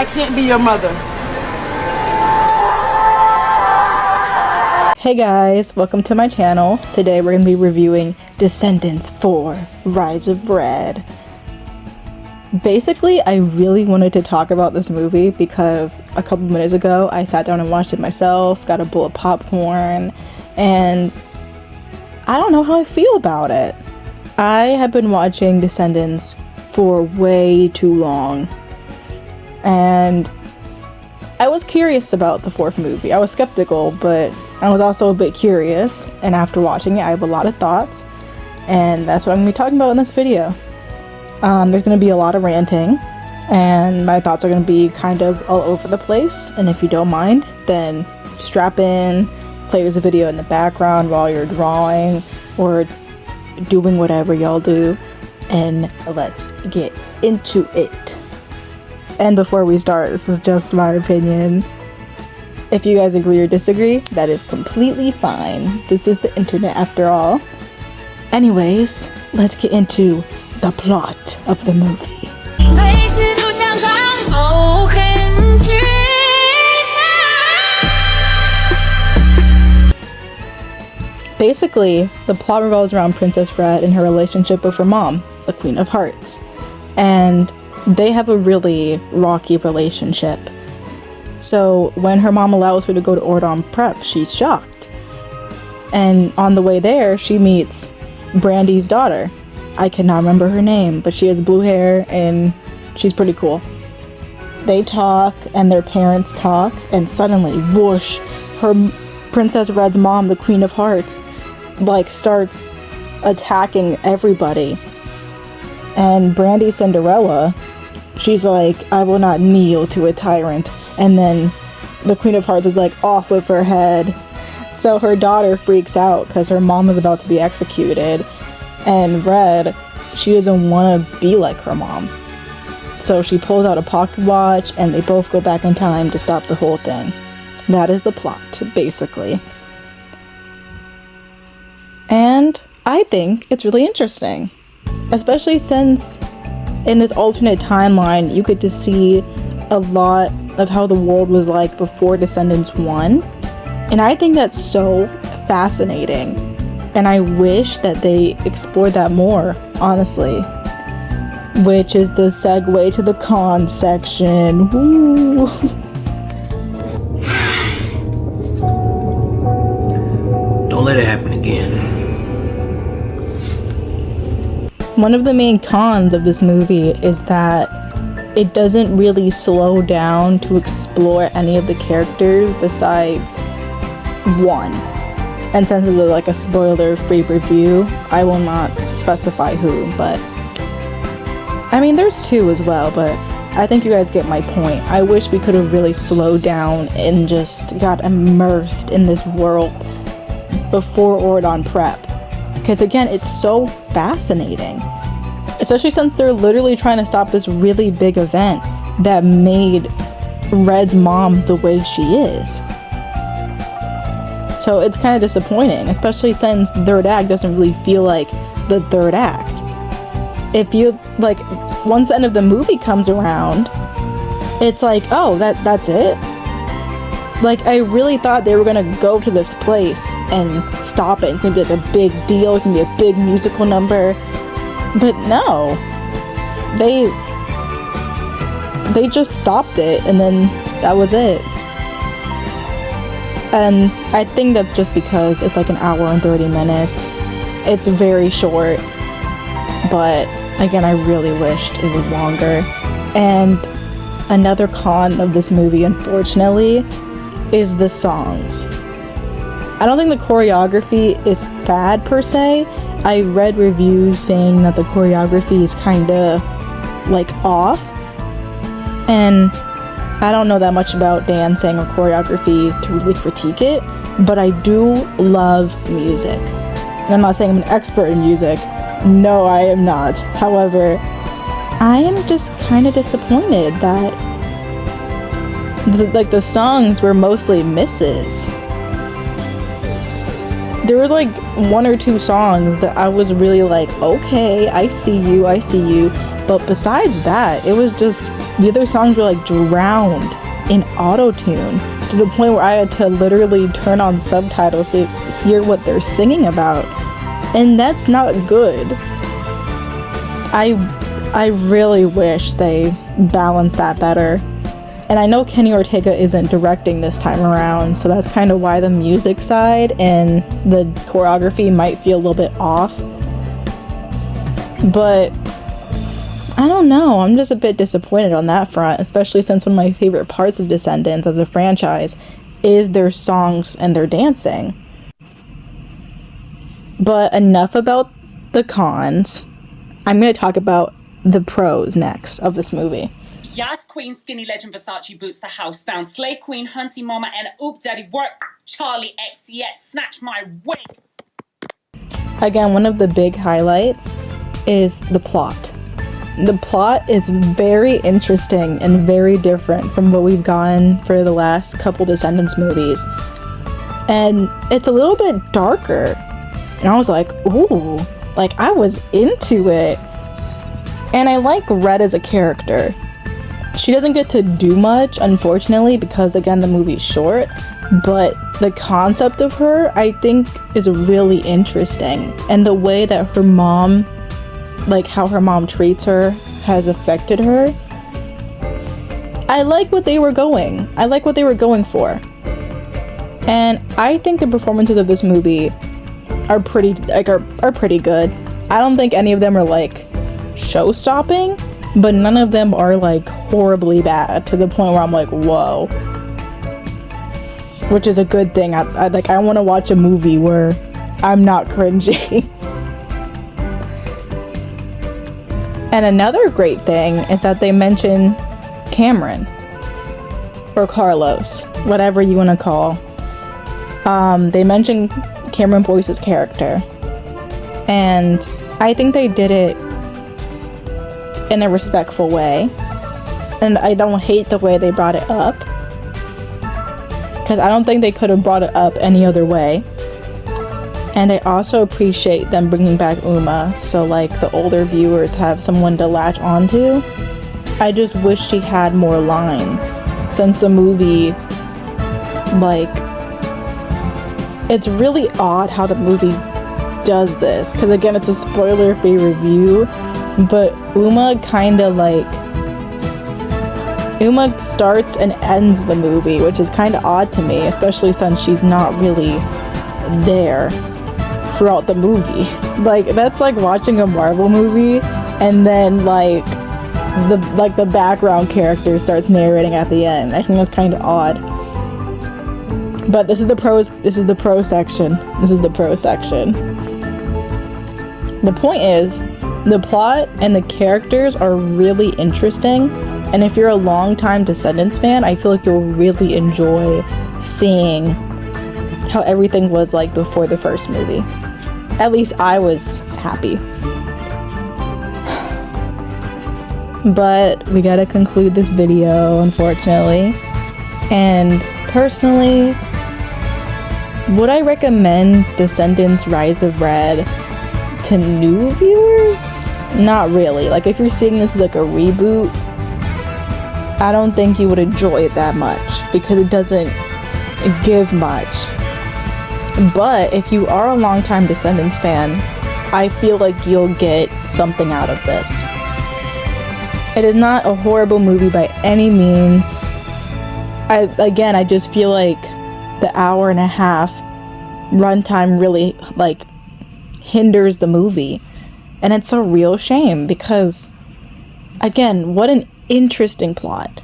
I can't be your mother. Hey guys, welcome to my channel. Today we're going to be reviewing Descendants 4: Rise of Red. Basically, I really wanted to talk about this movie because a couple minutes ago I sat down and watched it myself, got a bowl of popcorn, and I don't know how I feel about it. I have been watching Descendants for way too long, and I was curious about the fourth movie. I was skeptical, but I was also a bit curious, and after watching it I have a lot of thoughts, and that's what I'm going to be talking about in this video. There's going to be a lot of ranting, and my thoughts are going to be kind of all over the place, and if you don't mind, then strap in, play this video in the background while you're drawing or doing whatever y'all do, and let's get into it. And before we start, this is just my opinion. If you guys agree or disagree, that is completely fine. This is the internet after all. Anyways, let's get into the plot of the movie. Basically, the plot revolves around Princess Red and her relationship with her mom, the Queen of Hearts. And they have a really rocky relationship. So when her mom allows her to go to Ordon Prep, she's shocked. And on the way there, she meets Brandy's daughter. I cannot remember her name, but she has blue hair and she's pretty cool. They talk and their parents talk, and suddenly, whoosh, her Princess Red's mom, the Queen of Hearts, starts attacking everybody. And Brandy Cinderella, she's like, I will not kneel to a tyrant. And then the Queen of Hearts is like, off with her head. So her daughter freaks out because her mom is about to be executed. And Red, she doesn't want to be like her mom. So she pulls out a pocket watch and they both go back in time to stop the whole thing. That is the plot, basically. And I think it's really interesting. Especially since in this alternate timeline, you get to see a lot of how the world was like before Descendants 1. And I think that's so fascinating. And I wish that they explored that more, honestly. Which is the segue to the con section. Woo! Don't let it happen again. One of the main cons of this movie is that it doesn't really slow down to explore any of the characters besides one. And since it's like a spoiler-free review, I will not specify who, but I mean there's two as well, but I think you guys get my point. I wish we could have really slowed down and just got immersed in this world before Ordon Prep. Because again, it's so fascinating. Especially since they're literally trying to stop this really big event that made Red's mom the way she is. So it's kind of disappointing, especially since the third act doesn't really feel like the third act. If you, once the end of the movie comes around, it's like, oh, that's it? I really thought they were gonna go to this place and stop it. It's gonna be a big deal. It's gonna be a big musical number. But no. They just stopped it, and then that was it. And I think that's just because it's an hour and 30 minutes. It's very short. But again, I really wished it was longer. And another con of this movie, unfortunately, is the songs. I don't think the choreography is bad per se. I read reviews saying that the choreography is kinda off, and I don't know that much about dancing or choreography to really critique it, but I do love music. And I'm not saying I'm an expert in music. No, I am not. However, I am just kind of disappointed that the songs were mostly misses. There was one or two songs that I was really okay, I see you, but besides that, it was just the other songs were like drowned in auto-tune to the point where I had to literally turn on subtitles to hear what they're singing about. And that's not good. I really wish they balanced that better. And I know Kenny Ortega isn't directing this time around, so that's kind of why the music side and the choreography might feel a little bit off. But I don't know, I'm just a bit disappointed on that front, especially since one of my favorite parts of Descendants as a franchise is their songs and their dancing. But enough about the cons. I'm going to talk about the pros next of this movie. Yas Queen, Skinny Legend, Versace boots the house down. Slay Queen, Hunty Mama, and Oop Daddy work. Charlie XCX, snatch my wig. Again, one of the big highlights is the plot. The plot is very interesting and very different from what we've gotten for the last couple Descendants movies. And it's a little bit darker. And I was like, ooh, like I was into it. And I like Red as a character. She doesn't get to do much, unfortunately, because again, the movie's short, but the concept of her, I think, is really interesting. And the way that her mom, like how her mom treats her, has affected her. I like what they were going. I like what they were going for. And I think the performances of this movie are pretty good. I don't think any of them are like show-stopping, but none of them are like horribly bad to the point where I'm like, whoa. Which is a good thing. I want to watch a movie where I'm not cringing. And another great thing is that they mention Cameron or Carlos, whatever you want to call. They mention Cameron Boyce's character, and I think they did it in a respectful way, and I don't hate the way they brought it up, because I don't think they could have brought it up any other way. And I also appreciate them bringing back Uma, so like the older viewers have someone to latch onto. I just wish she had more lines, since the movie, like, it's really odd how the movie does this, because again, it's a spoiler-free review, but Uma starts and ends the movie, which is kind of odd to me, especially since she's not really there throughout the movie. Like, that's like watching a Marvel movie and then like the background character starts narrating at the end. I think that's kind of odd. But this is the pro section. The point is, the plot and the characters are really interesting, and if you're a long-time Descendants fan, I feel like you'll really enjoy seeing how everything was like before the first movie. At least I was happy. But we gotta conclude this video, unfortunately. And personally, would I recommend Descendants Rise of Red to new viewers? Not really. Like, if you're seeing this as like a reboot, I don't think you would enjoy it that much because it doesn't give much. But if you are a longtime Descendants fan, I feel like you'll get something out of this. It is not a horrible movie by any means. I just feel like the hour and a half runtime really like hinders the movie, and it's a real shame because, again, what an interesting plot.